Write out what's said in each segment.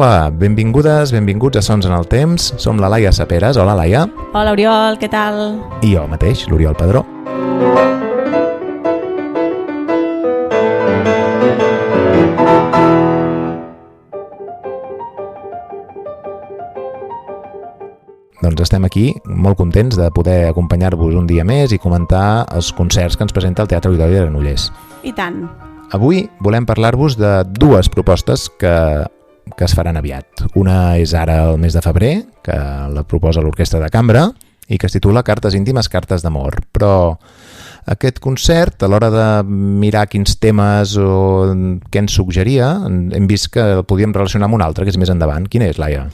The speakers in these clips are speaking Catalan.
Hola, benvingudes, benvinguts a Sons en el Temps. Som la Laia Saperes. Hola, Laia. Hola, Oriol, què tal? I jo mateix, l'Oriol Padró. Doncs estem aquí molt contents de poder acompanyar-vos un dia més i comentar els concerts que ens presenta el Teatre Auditori de Granollers. I tant. Avui volem parlar-vos de dues propostes que es faran aviat. Una és ara el mes de febrer, que la proposa l'Orquestra de Cambra i que es titula Cartes íntimes, cartes d'amor. Però aquest concert, a l'hora de mirar quins temes o què ens suggeria, hem vist que el podíem relacionar amb un altre, que és més endavant. Quin és, Laia?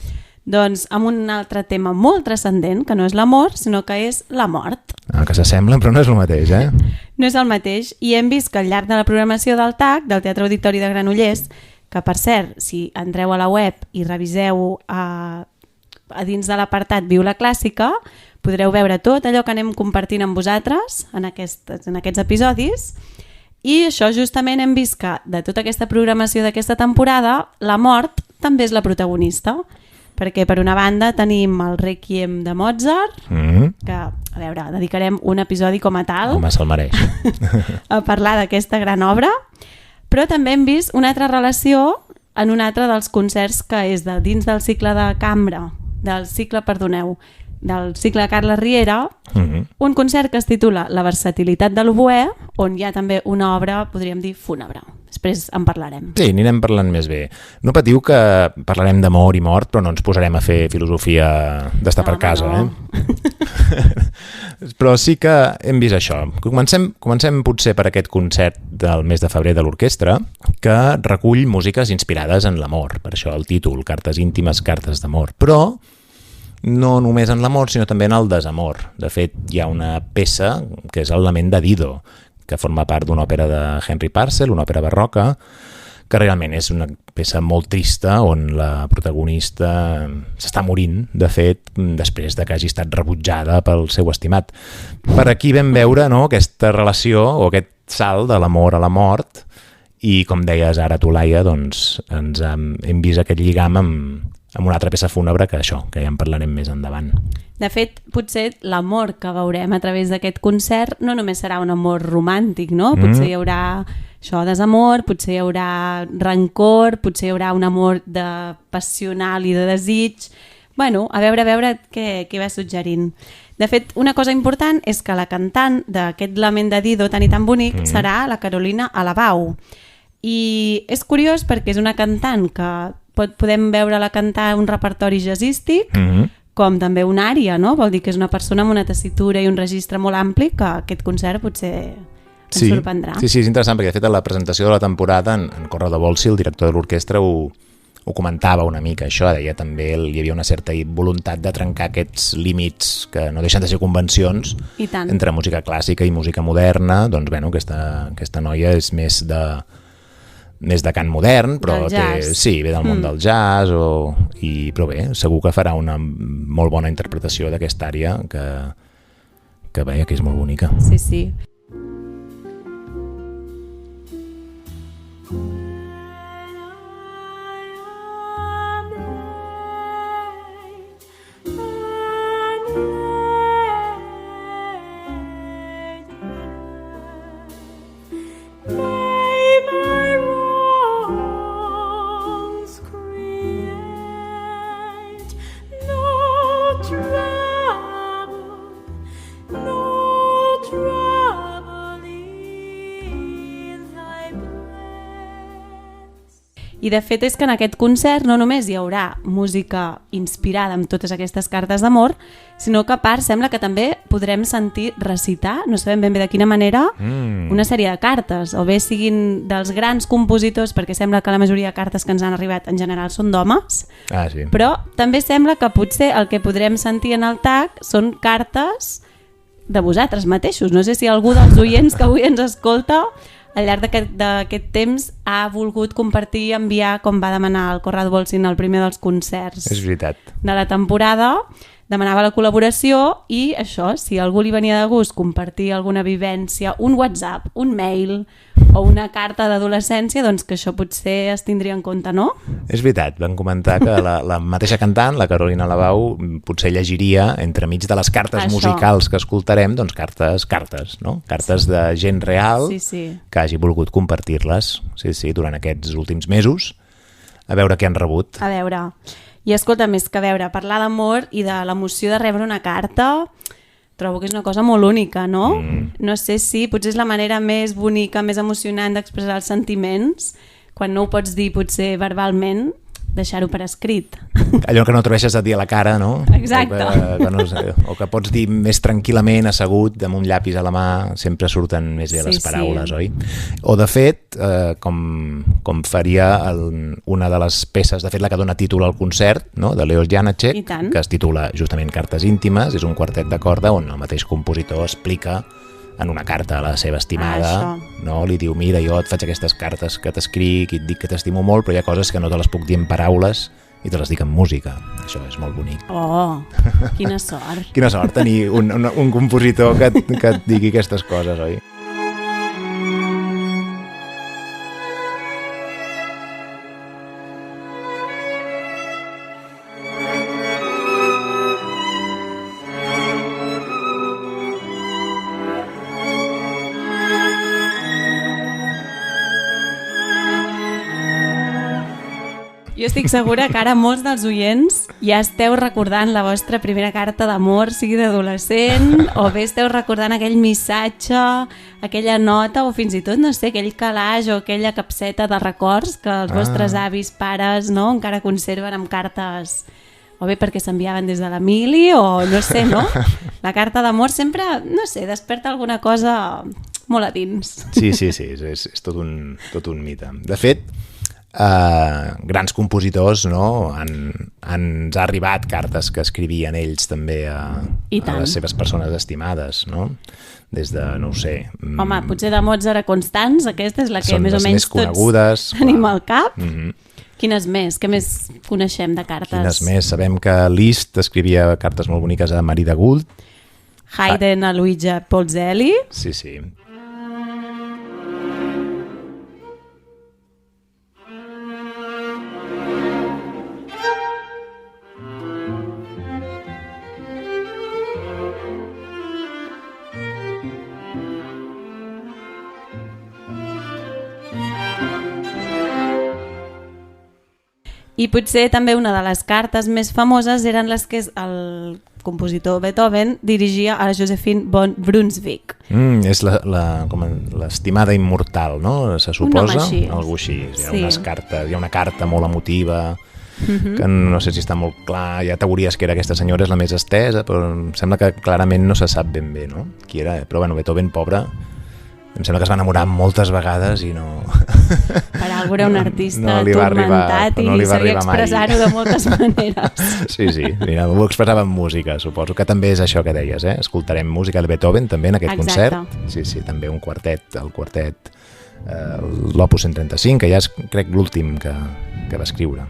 Doncs amb un altre tema molt transcendent, que no és l'amor, sinó que és la mort. Que s'assemblen, però no és el mateix, eh? No és el mateix. I hem vist que al llarg de la programació del TAC, del Teatre Auditori de Granollers, que per cert, si entreu a la web i reviseu a dins de l'apartat Viu la Clàssica, podreu veure tot allò que anem compartint amb vosaltres en aquests episodis. I això justament hem vist que de tota aquesta programació d'aquesta temporada, la mort també és la protagonista. Perquè per una banda tenim el Requiem de Mozart, que, a veure, dedicarem un episodi com a tal. Home, se'l mereix. A parlar d'aquesta gran obra, però també hem vist una altra relació en un altre dels concerts que és dins del cicle de cambra, del cicle de Carles Riera, un concert que es titula La versatilitat de l'oboè, on hi ha també una obra, podríem dir, fúnebre. Després en parlarem. Sí, anirem parlant més bé. No patiu que parlarem d'amor i mort, però no ens posarem a fer filosofia d'estar per casa, no. Però sí que hem vist això. Comencem potser per aquest concert del mes de febrer de l'orquestra, que recull músiques inspirades en l'amor. Per això el títol, Cartes íntimes, cartes d'amor. Però no només en l'amor, sinó també en el desamor. De fet, hi ha una peça que és el Lament de Dido, que forma part d'una òpera de Henry Purcell, una òpera barroca, que realment és una peça molt trista on la protagonista s'està morint, de fet, després de que hagi estat rebutjada pel seu estimat. Per aquí vam veure, no, aquesta relació o aquest salt de l'amor a la mort i, com deies ara tu, Laia, doncs hem vist aquest lligam amb una altra peça fúnebre que això, que ja en parlarem més endavant. De fet, potser l'amor que veurem a través d'aquest concert no només serà un amor romàntic, no? Potser hi haurà això, desamor, potser hi haurà rancor, potser hi haurà un amor passional i de desig. Bueno, a veure què va suggerint. De fet, una cosa important és que la cantant d'aquest Lament de Dido tan i tan bonic serà la Carolina Alabau. I és curiós perquè és una cantant que podem veure-la cantar un repertori jazzístic, com també una ària, no? Vol dir que és una persona amb una tessitura i un registre molt ampli que aquest concert potser ens sorprendrà. Sí, és interessant perquè de fet a la presentació de la temporada en Corrado Bolsi, el director de l'orquestra, ho comentava una mica, això, deia també hi havia una certa voluntat de trencar aquests límits que no deixen de ser convencions entre música clàssica i música moderna. Doncs bueno, aquesta noia és més de cant modern, però ve del món del jazz, però bé, segur que farà una molt bona interpretació d'aquesta àrea que veia que és molt bonica. Sí. I de fet és que en aquest concert no només hi haurà música inspirada amb totes aquestes cartes d'amor, sinó que a part sembla que també podrem sentir recitar, no sabem ben bé de quina manera, una sèrie de cartes, o bé siguin dels grans compositors, perquè sembla que la majoria de cartes que ens han arribat en general són d'homes, però també sembla que potser el que podrem sentir en el TAC són cartes de vosaltres mateixos. No sé si algú dels oients que avui ens escolta al llarg d'aquest temps ha volgut compartir i enviar, com va demanar el Corrado Bolsi en el primer dels concerts és veritat, de la temporada, demanava la col·laboració i això, si algú li venia de gust compartir alguna vivència, un WhatsApp, un mail o una carta d'adolescència, doncs que això potser es tindria en compte, no? És veritat, van comentar que la mateixa cantant, la Carolina Labau, potser llegiria entremig de les cartes musicals que escoltarem, doncs cartes, no? Cartes de gent real que hagi volgut compartir-les, durant aquests últims mesos, a veure què han rebut. A veure... I escolta, més que veure, parlar d'amor i de l'emoció de rebre una carta, trobo que és una cosa molt única, no? No sé si potser és la manera més bonica, més emocionant d'expressar els sentiments, quan no ho pots dir potser verbalment, deixar-ho per escrit. Allò que no atreveixes a dir a la cara, no? Exacte. O que pots dir més tranquil·lament, assegut, amb un llapis a la mà, sempre surten més bé les paraules, oi? O de fet, com faria una de les peces, de fet la que dona títol al concert, no? De Leos Janáček, que es titula justament Cartes íntimes, és un quartet de corda on el mateix compositor explica en una carta a la seva estimada, no? Li diu, mira, jo et faig aquestes cartes que t'escric i et dic que t'estimo molt, però hi ha coses que no te les puc dir en paraules i te les dic en música. Això és molt bonic. Oh, quina sort. Quina sort tenir un compositor que et digui aquestes coses, oi? Jo estic segura que ara molts dels oients ja esteu recordant la vostra primera carta d'amor, sigui d'adolescent, o bé esteu recordant aquell missatge, aquella nota, o fins i tot, no sé, aquell calaix o aquella capseta de records que els vostres avis, pares, no?, encara conserven amb cartes, o bé perquè s'enviaven des de la mili, o no sé, no? La carta d'amor sempre, no sé, desperta alguna cosa molt a dins. Sí, és tot un mite. De fet, grans compositors, no? Ens ha arribat cartes que escrivien ells també a les seves persones estimades, no? Des de, no ho sé... Home, potser de Mozart a Constance, aquesta és la que més o menys tots tenim al cap. Quines més? Què més coneixem de cartes? Quines més? Sabem que Liszt escrivia cartes molt boniques a Marie de Gould. Haydn a Luigi Polzelli. Sí. I potser també una de les cartes més famoses eren les que el compositor Beethoven dirigia a Josephine von Brunswick. És l'estimada immortal, no? Se suposa? Algú així. Hi ha una carta molt emotiva, que no sé si està molt clar. Hi ha teories que era aquesta senyora és la més estesa, però em sembla que clarament no se sap ben bé, no? Qui era? Però bueno, Beethoven, pobre, em sembla que es va enamorar moltes vegades i no... Per algú era un artista turmentat i sabia expressar-ho de moltes maneres. Sí, mira, ho expressava en música, suposo que també és això que deies, Escoltarem música de Beethoven també en aquest concert. Sí, també un quartet, el quartet, l'Opus 135, que ja és, crec, l'últim que va escriure.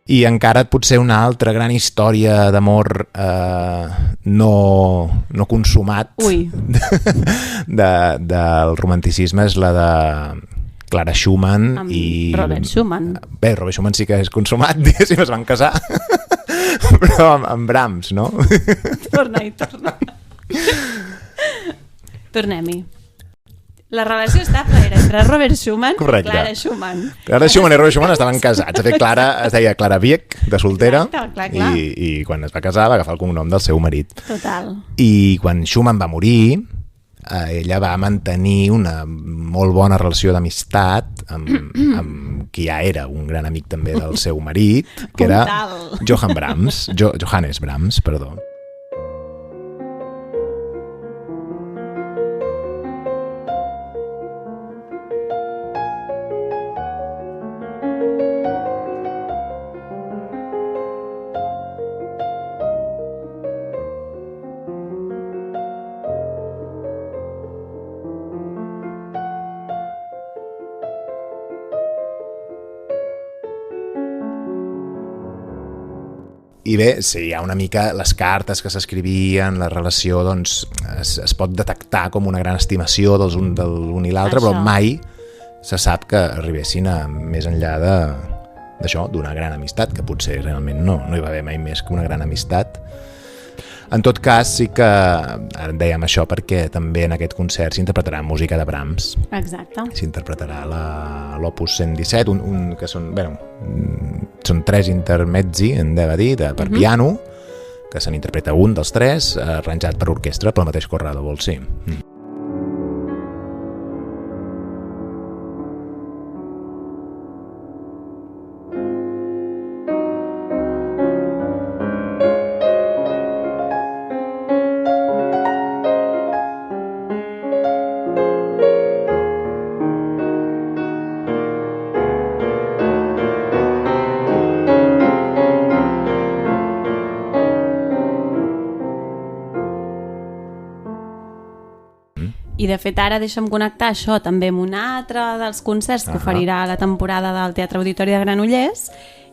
I encara potser una altra gran història d'amor no consumat del romanticisme és la de Clara Schumann i... Robert Schumann. Bé, Robert Schumann sí que és consumat, diguéssim, es van casar, però amb Brahms, no? Torna-hi. Tornem-hi. La relació estable era Entre Robert Schumann i Clara Schumann. Clara Schumann i Robert Schumann estaven casats. De fet, Clara es deia Clara Wieck, de soltera, clar. I quan es va casar va agafar el cognom del seu marit. Total. I quan Schumann va morir, ella va mantenir una molt bona relació d'amistat amb qui ja era un gran amic també del seu marit, que era Johannes Brahms, perdó. I bé, sí, hi ha una mica les cartes que s'escrivien, la relació, doncs, es pot detectar com una gran estimació de l'un i l'altre, però mai se sap que arribessin a més enllà d'això, d'una gran amistat, que potser realment no hi va haver mai més que una gran amistat. En tot cas, sí que ara dèiem això perquè també en aquest concert s'interpretarà música de Brahms. Exacte. S'interpretarà l'Opus 117, que són 3 intermezzi, hem de dir, per piano, que se n'interpreta un dels 3, arranjat per orquestra pel mateix Corrado Bolsi. I de fet ara deixa'm connectar això també amb un altre dels concerts que oferirà la temporada del Teatre Auditori de Granollers,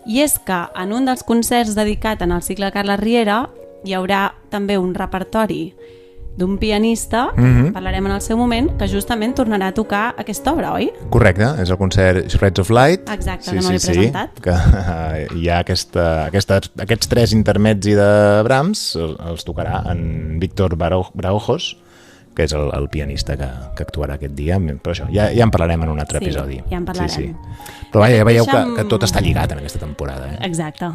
i és que en un dels concerts dedicat en el cicle Carles Riera hi haurà també un repertori d'un pianista, parlarem en el seu moment, que justament tornarà a tocar aquesta obra, oi? Correcte, és el concert Shreds of Light. Exacte, que no l'he presentat. Que hi ha aquests 3 intermezzi de Brahms, els tocarà en Víctor Braojos, que és el pianista que actuarà aquest dia, però això, ja en parlarem en un altre episodi. Ja en parlarem. Sí. Però vaja, ja veieu que tot està lligat en aquesta temporada. Exacte.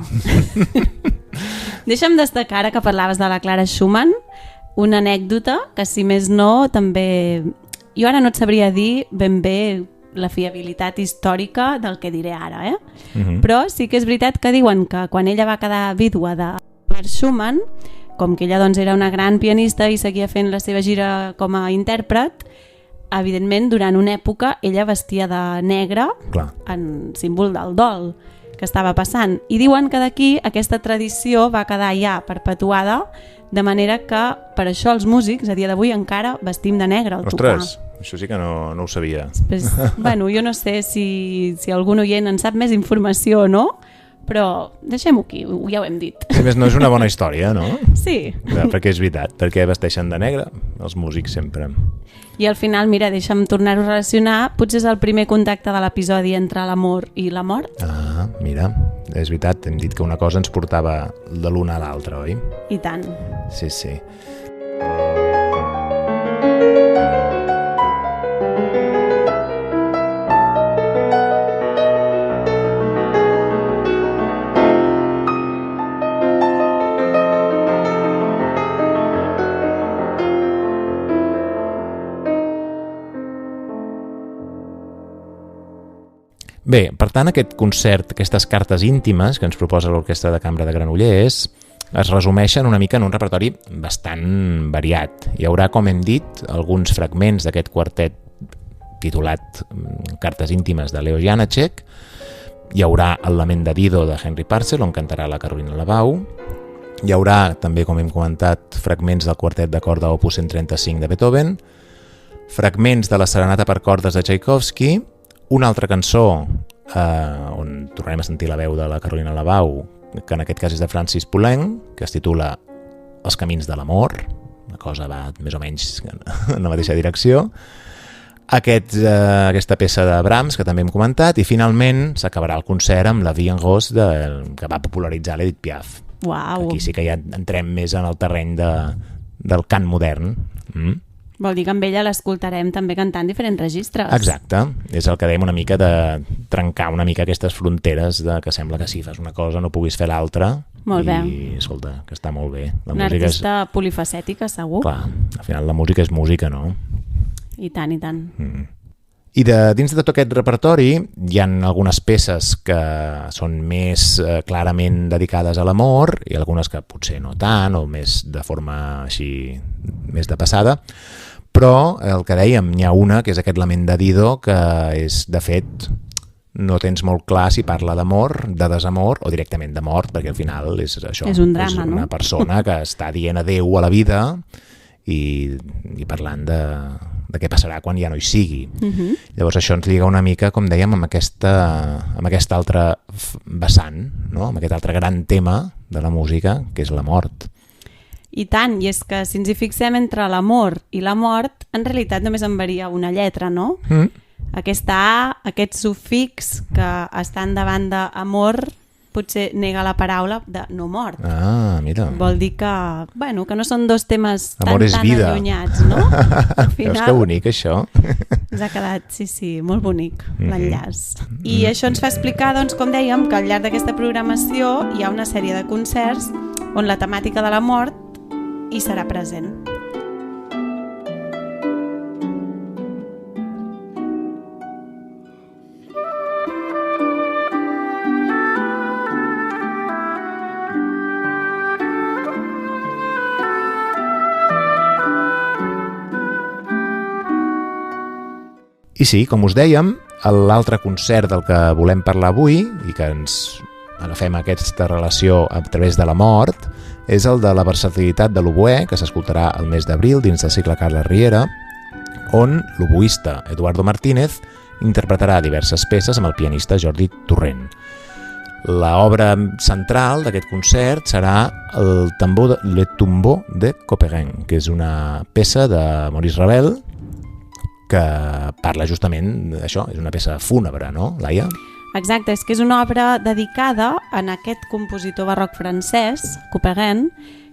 Deixa'm destacar, ara que parlaves de la Clara Schumann, una anècdota que, si més no, també... Jo ara no et sabria dir ben bé la fiabilitat històrica del que diré ara, però sí que és veritat que diuen que quan ella va quedar vídua de Robert Schumann, com que ella doncs, era una gran pianista i seguia fent la seva gira com a intèrpret, evidentment, durant una època, ella vestia de negre en símbol del dol que estava passant. I diuen que d'aquí aquesta tradició va quedar ja perpetuada, de manera que per això els músics, a dia d'avui, encara vestim de negre al tocar. Ostres, això sí que no ho sabia. Pues, bueno, jo no sé si algun oient en sap més informació o no, però deixem-ho aquí, ja ho hem dit. Si més no, és una bona història, no? Sí. Perquè és veritat, perquè vesteixen de negre els músics sempre. I al final, mira, deixa'm tornar-ho a relacionar, potser és el primer contacte de l'episodi entre l'amor i la mort. Ah, mira, és veritat, hem dit que una cosa ens portava de l'una a l'altra, oi? I tant. Sí. Bé, per tant, aquest concert, aquestes cartes íntimes que ens proposa l'Orquestra de Cambra de Granollers es resumeixen una mica en un repertori bastant variat. Hi haurà, com hem dit, alguns fragments d'aquest quartet titulat Cartes íntimes de Leo Janáček. Hi haurà el Lament de Dido de Henry Purcell, on cantarà la Carolina Labau. Hi haurà, també, com hem comentat, fragments del quartet de corda Opus 135 de Beethoven, fragments de la Serenata per cordes de Tchaikovsky, una altra cançó on tornarem a sentir la veu de la Carolina Labau, que en aquest cas és de Francis Poulenc, que es titula Els camins de l'amor. La cosa va més o menys en la mateixa direcció. Aquesta peça de Brahms, que també hem comentat, i finalment s'acabarà el concert amb la Vie en Rose que va popularitzar l'Edith Piaf. Uau. Aquí sí que ja entrem més en el terreny del cant modern. Vol dir que amb ella l'escoltarem també cantant diferents registres. Exacte, és el que dèiem una mica de trencar una mica aquestes fronteres de que sembla que si fas una cosa no puguis fer l'altra. Molt bé. I escolta, que està molt bé. Una artista polifacètica, segur. Clar, al final la música és música, no? I tant, i tant. I dins de tot aquest repertori hi ha algunes peces que són més clarament dedicades a l'amor i algunes que potser no tant o més de forma així més de passada, però el que dèiem, n'hi ha una que és aquest Lament de Dido, que és, de fet, no tens molt clar si parla d'amor, de desamor o directament de mort, perquè al final és això. És un drama, és una no? persona que està dient adéu a la vida i parlant de què passarà quan ja no hi sigui. Llavors això ens lliga una mica, com dèiem, amb aquest altre vessant, no? Amb aquest altre gran tema de la música, que és la mort. I tant, i és que si ens hi fixem entre l'amor i la mort, en realitat només en varia una lletra, no? Aquesta A, aquest sufix que estan davant d'amor, potser nega la paraula de no mort. Ah, mira. Vol dir que, bueno, que no són dos temes tan allunyats, no? Al final, veus que bonic, això? Ens ha quedat, sí, molt bonic, l'enllaç. I això ens fa explicar, doncs, com dèiem, que al llarg d'aquesta programació hi ha una sèrie de concerts on la temàtica de la mort hi serà present. I sí, com us dèiem, l'altre concert del que volem parlar avui i que ens agafem aquesta relació a través de la mort és el de la versatilitat de l'oboè, que s'escoltarà el mes d'abril dins del cicle Carles Riera, on l'oboista Eduardo Martínez interpretarà diverses peces amb el pianista Jordi Torrent. L'obra central d'aquest concert serà el Le Tombeau de Couperin, que és una peça de Maurice Ravel que parla justament d'això, és una peça fúnebre, no, Laia? Exacte, és que és una obra dedicada a aquest compositor barroc francès, Couperin,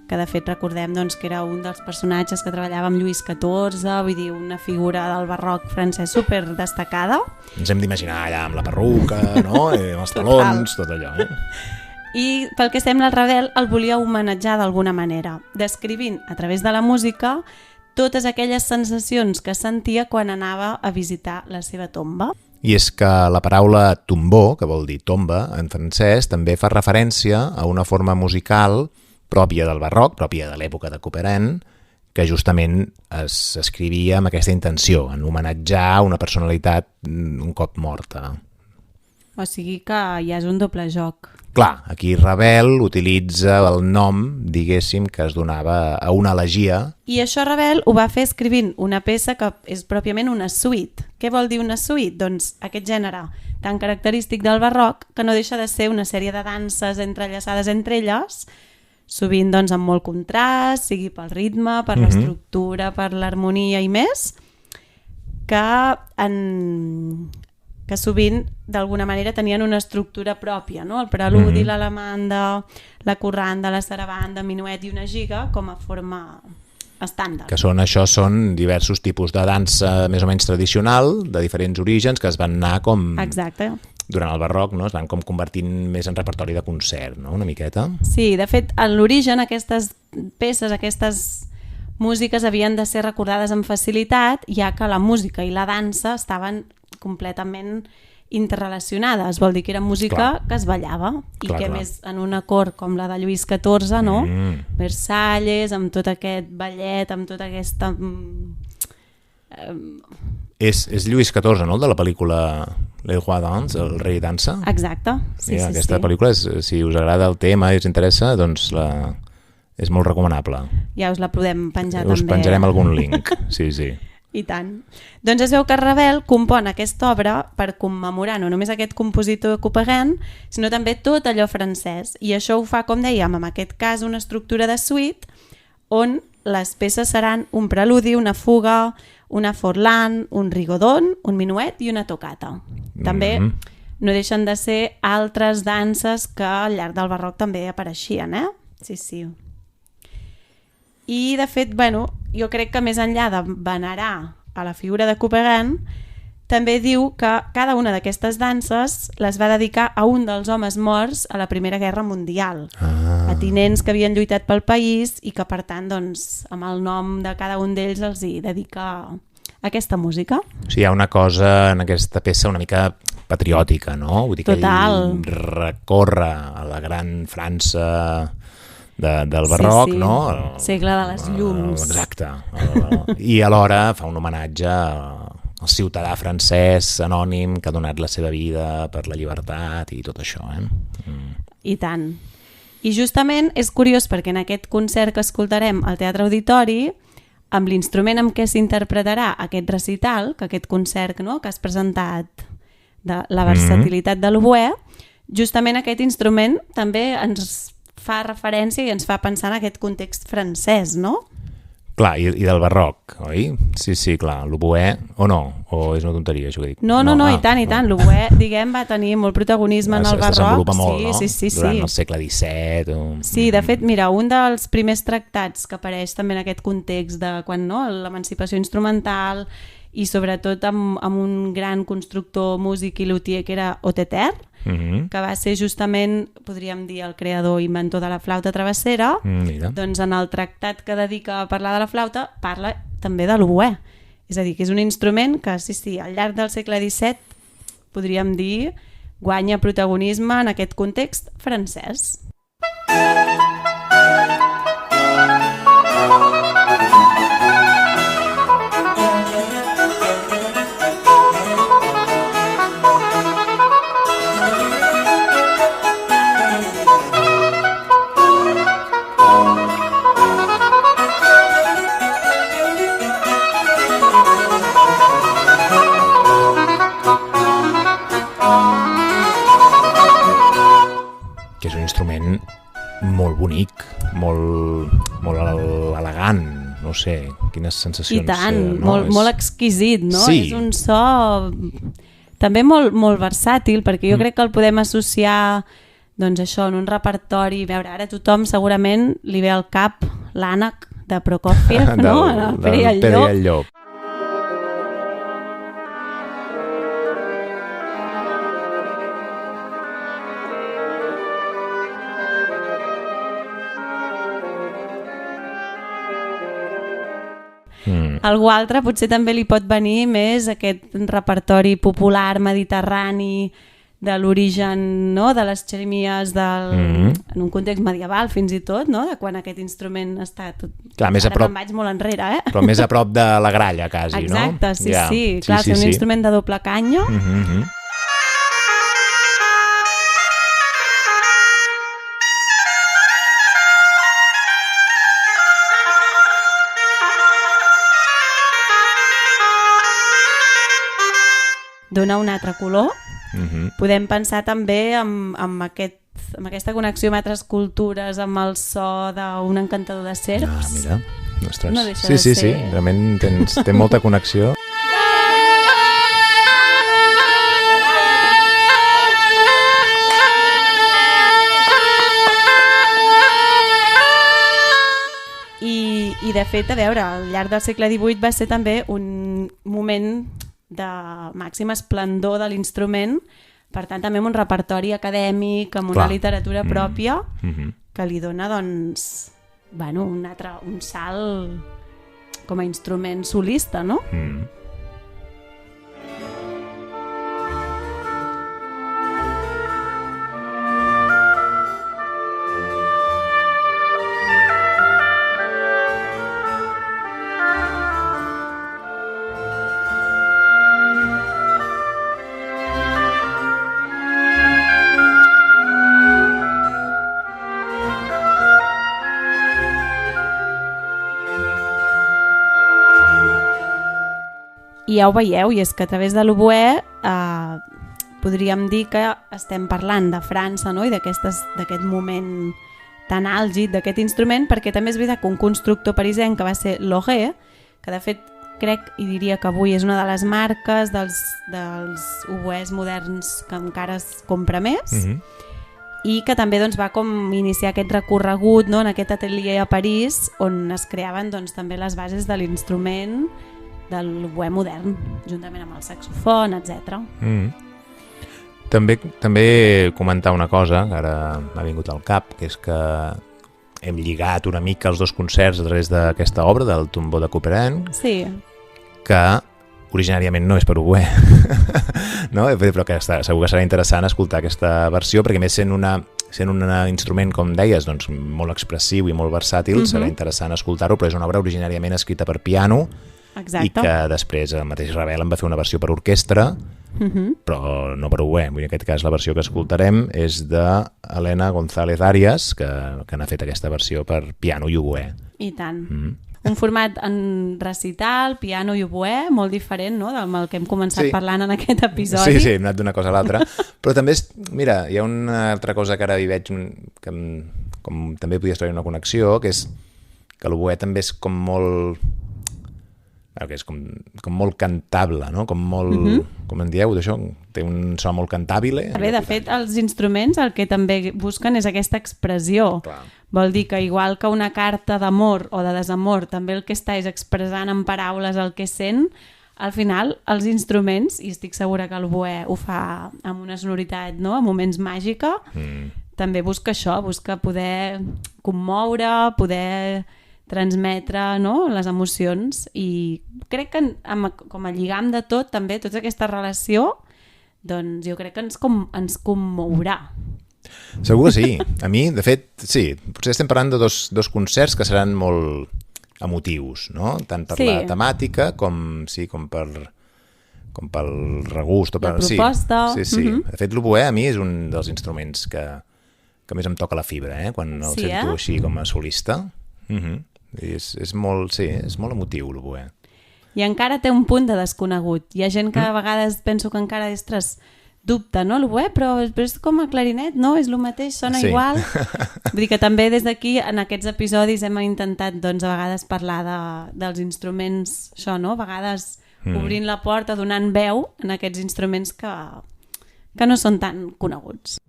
que de fet recordem doncs, que era un dels personatges que treballava amb Lluís XIV, vull dir, una figura del barroc francès super destacada. Ens hem d'imaginar allà amb la perruca, no? Amb els talons, tot allò. I pel que sembla el Ravel el volia homenatjar d'alguna manera, descrivint a través de la música totes aquelles sensacions que sentia quan anava a visitar la seva tomba. I és que la paraula tombeau, que vol dir tomba en francès, també fa referència a una forma musical pròpia del barroc, pròpia de l'època de Couperin, que justament s'escrivia amb aquesta intenció, en homenatjar una personalitat un cop morta. O sigui que ja és un doble joc. Clar, aquí Ravel utilitza el nom, diguéssim, que es donava a una elegia. I això Ravel ho va fer escrivint una peça que és pròpiament una suite. Què vol dir una suite? Doncs aquest gènere tan característic del barroc que no deixa de ser una sèrie de danses entrellaçades entre elles, sovint doncs, amb molt contrast, sigui pel ritme, per l'estructura, per l'harmonia i més, que sovint d'alguna manera tenien una estructura pròpia, no? El preludi, l'alemanda, la corranda, la sarabanda, minuet i una giga com a forma estàndard. Que són diversos tipus de dansa més o menys tradicional, de diferents orígens, que es van anar com... Exacte. Durant el barroc, no? Es van com convertint més en repertori de concert, no? Una miqueta. Sí, de fet, en l'origen aquestes peces, aquestes músiques havien de ser recordades amb facilitat, ja que la música i la dansa estaven completament interrelacionades. Vol dir que era música que es ballava i que més en una cort com la de Lluís XIV, no? Versalles, amb tot aquest ballet, amb tota aquesta... És Lluís XIV, no? El de la pel·lícula Le Roi Danse, el rei dansa. Exacte, sí. Aquesta pel·lícula, si us agrada el tema i us interessa, doncs és molt recomanable. Ja us la podem penjar també. Us penjarem algun link, sí. I tant. Doncs es veu que Ravel compon aquesta obra per commemorar no només aquest compositor Couperin, sinó també tot allò francès. I això ho fa, com dèiem, en aquest cas una estructura de suite on les peces seran un preludi, una fuga, una forlan, un rigodon, un minuet i una toccata. També no deixen de ser altres danses que al llarg del barroc també apareixien, Sí. I, de fet, bueno, jo crec que més enllà de venerar a la figura de Couperin, també diu que cada una d'aquestes danses les va dedicar a un dels homes morts a la Primera Guerra Mundial, a tinents que havien lluitat pel país i que, per tant, doncs, amb el nom de cada un d'ells els hi dedica aquesta música. O sigui, hi ha una cosa en aquesta peça una mica patriòtica, no? Vull dir que ell recorre a la gran França del barroc, sí. no? Segle de les llums. Exacte. I alhora fa un homenatge al ciutadà francès anònim que ha donat la seva vida per la llibertat i tot això. I tant. I justament és curiós perquè en aquest concert que escoltarem al Teatre Auditori, amb l'instrument amb què s'interpretarà aquest recital, que aquest concert, no?, que has presentat de la versatilitat de l'oboè, justament aquest instrument també ens fa referència i ens fa pensar en aquest context francès, no? Clar, i del barroc, oi? Sí, clar, l'oboè, o no? O és una tonteria, això que dic? No, i tant. L'oboè, diguem, va tenir molt protagonisme en el barroc. Es desenvolupa molt, no? Sí. Durant el segle XVII. Sí, de fet, mira, un dels primers tractats que apareix també en aquest context de quan, no?, l'emancipació instrumental i sobretot amb un gran constructor, músic i luthier que era Oteter, que va ser justament, podríem dir, el creador i inventor de la flauta travessera. Doncs en el tractat que dedica a parlar de la flauta parla també de l'oboè. És a dir, que és un instrument que, sí, al llarg del segle XVII, podríem dir, guanya protagonisme en aquest context francès. Que és un instrument molt bonic, molt elegant, no sé, quines sensacions... I tant, no? molt exquisit, no? Sí. És un so també molt versàtil, perquè jo crec que el podem associar, doncs això, en un repertori. A veure, ara tothom segurament li ve al cap l'ànec de Prokofiev, no? El Pere i el Llop. Algú altre potser també li pot venir més aquest repertori popular mediterrani de l'origen, no?, de les xeremies en un context medieval fins i tot, no?, de quan aquest instrument està tot... Clar, més a prop, me'n vaig molt enrere, però més a prop de la gralla, quasi, no? Exacte, sí. Clar, és un instrument de doble canya. Dona un altre color. Podem pensar també amb aquesta connexió amb altres cultures, amb el so d'un encantador de serps. Mira, ostres. No deixa de ser... Sí, realment té molta connexió. I de fet, a veure, al llarg del segle XVIII va ser també un moment de màxim esplendor de l'instrument, per tant també amb un repertori acadèmic, amb una literatura pròpia que li dona, doncs, bueno, un salt com a instrument solista, no? I ja ho veieu, i és que a través de l'oboè podríem dir que estem parlant de França, no?, i d'aquest moment tan àlgid d'aquest instrument, perquè també és veritat que un constructor parisenc que va ser Loré, que de fet crec i diria que avui és una de les marques dels oboès moderns que encara es compra més, i que també doncs, va com iniciar aquest recorregut, no? En aquest atelier a París on es creaven doncs, també les bases de l'instrument del l'oboè modern, juntament amb el saxofon, etc. També comentar una cosa que ara m'ha vingut al cap, que és que hem lligat una mica els dos concerts a través d'aquesta obra del Tombeau de Couperin, Sí, que originàriament no és per oboè, no? Però que segur que serà interessant escoltar aquesta versió, perquè més sent un instrument, com deies, doncs, molt expressiu i molt versàtil, serà interessant escoltar-ho, però és una obra originàriament escrita per piano, exacte. i que després el mateix Ravel en va fer una versió per orquestra, però no per oboè. En aquest cas la versió que escoltarem és d'Helena González Arias, que n'ha fet aquesta versió per piano i oboè. I tant. Un format en recital, piano i oboè, molt diferent, no?, del que hem començat parlant en aquest episodi. Sí, hem anat d'una cosa a l'altra. Però també, mira, hi ha una altra cosa que ara hi veig, que com també podries trobar una connexió, que és que l'oboè també és com molt... que és com molt cantable, no? Com molt... Com en dieu d'això? Té un so molt cantàbile. Bé, de fet, els instruments el que també busquen és aquesta expressió. Clar. Vol dir que igual que una carta d'amor o de desamor, també el que està és expressant en paraules el que sent, al final els instruments, i estic segura que el oboè ho fa amb una sonoritat, no?, a moments màgica, també busca això, busca poder commoure, poder transmetre, no?, les emocions, i crec que com a lligam de tot, també, tota aquesta relació, doncs jo crec que ens commourà. Segur que sí. A mi, de fet, sí, potser estem parlant de dos concerts que seran molt emotius, no? Tant per la temàtica com pel regust. La proposta. Sí. De fet, l'oboè a mi és un dels instruments que més em toca la fibra, quan el sento així com a solista. És molt emotiu l'oboè. I encara té un punt de desconegut. Hi ha gent que a vegades penso que encara dubta, no, l'oboè, però és com a clarinet, no? És el mateix, sona igual. Vull dir que també des d'aquí, en aquests episodis, hem intentat, doncs, a vegades parlar dels instruments, això, no? A vegades obrint la porta, donant veu en aquests instruments que no són tan coneguts.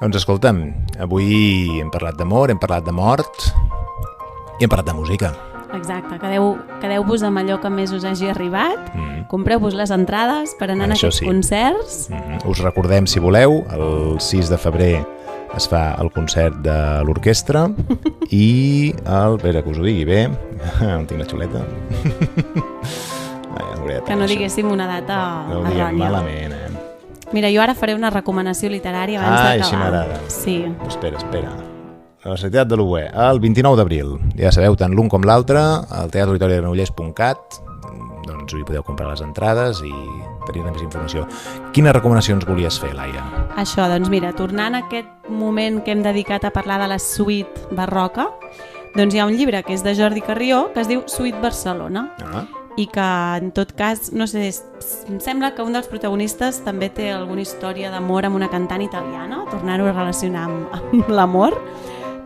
Doncs escolta'm, avui hem parlat d'amor, hem parlat de mort i hem parlat de música. Exacte, quedeu-vos amb allò que més us hagi arribat, compreu-vos les entrades per anar a aquests concerts. Us recordem, si voleu, el 6 de febrer es fa el concert de l'orquestra i espera que us ho digui bé, on tinc la xuleta? Que no diguéssim una data errònia. Malament, Mira, jo ara faré una recomanació literària abans d'acabar. Així m'agrada. Sí. Espera. La Societat de l'Oboè, el 29 d'abril. Ja sabeu, tant l'un com l'altre, al teatreauditorigranollers.cat, doncs hi podeu comprar les entrades i tenir més informació. Quines recomanacions volies fer, Laia? Això, doncs mira, tornant a aquest moment que hem dedicat a parlar de la suite barroca, doncs hi ha un llibre que és de Jordi Carrió que es diu Suite Barcelona. I que, en tot cas, no sé, em sembla que un dels protagonistes també té alguna història d'amor amb una cantant italiana, tornar-ho a relacionar amb l'amor,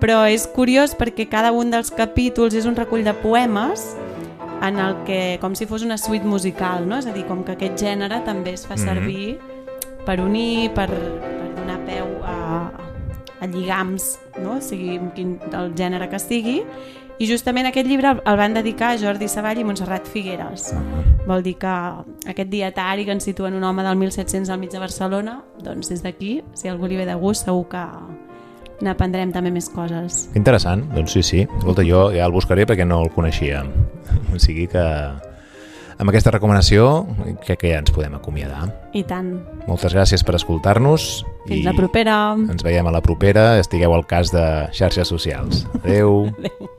però és curiós perquè cada un dels capítols és un recull de poemes en el que, com si fos una suite musical, no? És a dir, com que aquest gènere també es fa servir per unir, per donar peu a lligams, no? Sigui el gènere que sigui. I justament aquest llibre el van dedicar a Jordi Savall i Montserrat Figueres. Vol dir que aquest dietari que ens situa un home del 1700 al mig de Barcelona, doncs des d'aquí, si algú li ve de gust, segur que n'aprendrem també més coses. Interessant, doncs sí. Escolta, jo ja el buscaré perquè no el coneixia. O sigui que amb aquesta recomanació crec que ja ens podem acomiadar. I tant. Moltes gràcies per escoltar-nos. Fins la propera. Ens veiem a la propera. Estigueu al cas de xarxes socials. Adéu. Adéu.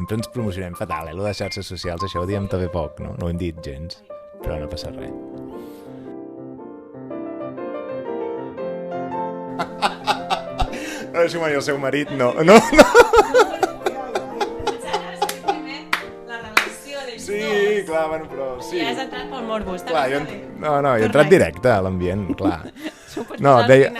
Sempre ens promocionem fatal, lo de xarxes socials, això ho diem també poc, no? No ho hem dit gens, però no passa res. No, si mai el seu marit, no. La relació dels dos. Sí, clar, bueno, però sí. Ja has entrat pel morbus. Clar, jo he entrat directe a l'ambient, clar. No, deia...